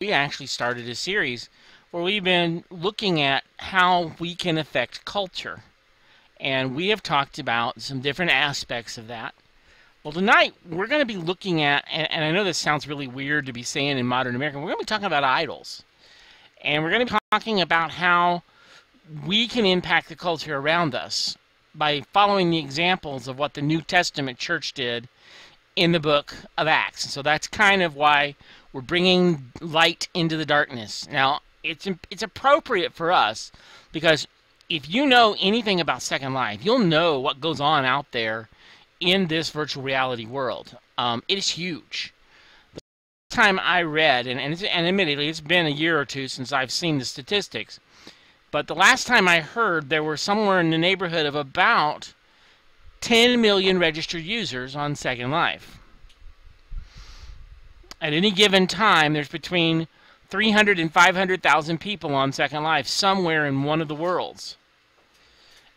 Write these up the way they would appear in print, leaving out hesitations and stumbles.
we actually started a series where we've been looking at how we can affect culture. And we have talked about some different aspects of that. Well, tonight we're going to be looking at, and I know this sounds really weird to be saying in modern America, we're going to be talking about idols. And we're going to be talking about how we can impact the culture around us by following the examples of what the New Testament church did in the book of Acts. So that's kind of why we're bringing light into the darkness. Now, it's appropriate for us because if you know anything about Second Life, you'll know what goes on out there in this virtual reality world. It is huge. The time I read, and admittedly it's been a year or two since I've seen the statistics, but the last time I heard there were somewhere in the neighborhood of about 10 million registered users on Second Life. At any given time, there's between 300 and 500,000 people on Second Life somewhere in one of the worlds.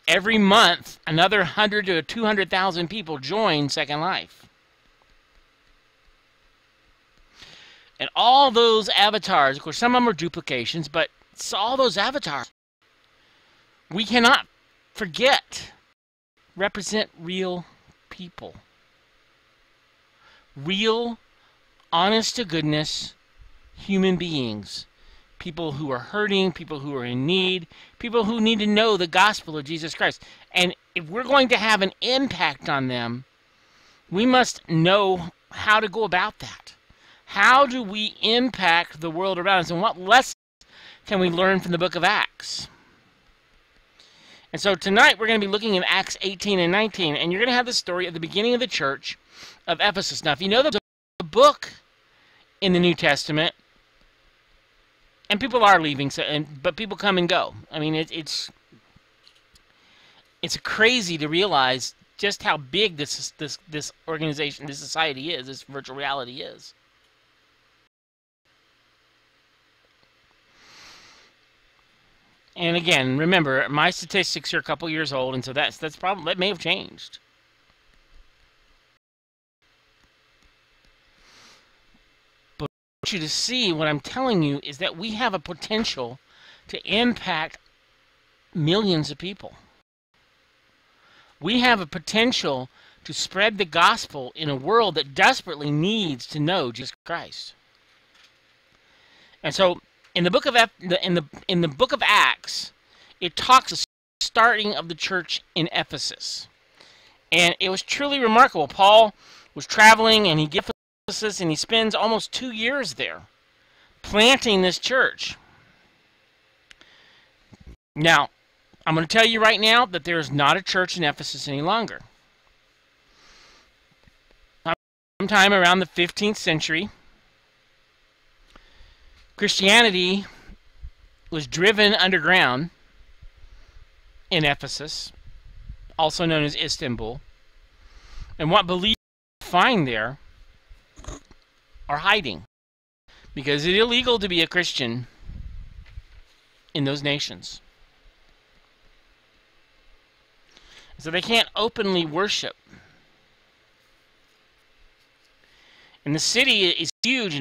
Every month, another 100 to 200,000 people join Second Life. And all those avatars, of course, some of them are duplications, but it's all those avatars, we cannot forget, represent real people. Real, honest-to-goodness human beings. People who are hurting, people who are in need, people who need to know the gospel of Jesus Christ. And if we're going to have an impact on them, we must know how to go about that. How do we impact the world around us, and what lessons can we learn from the book of Acts? And so tonight we're going to be looking at Acts 18 and 19, and you're going to have the story at the beginning of the church of Ephesus. Now, if you know there's a book in the New Testament, and people are leaving, but people come and go. I mean, it's crazy to realize just how big this organization, this society is, this virtual reality is. And again, remember, my statistics are a couple years old, and so that may have changed. But I want you to see what I'm telling you is that we have a potential to impact millions of people. We have a potential to spread the gospel in a world that desperately needs to know Jesus Christ. And so, in the book of in the book of Acts, it talks the starting of the church in Ephesus, and it was truly remarkable. Paul was traveling, and he gets to Ephesus, and he spends almost 2 years there, planting this church. Now, I'm going to tell you right now that there is not a church in Ephesus any longer. Sometime around the 15th century, Christianity was driven underground in Ephesus, also known as Istanbul. And what believers find there are hiding, because it's illegal to be a Christian in those nations. So they can't openly worship. And the city is huge, and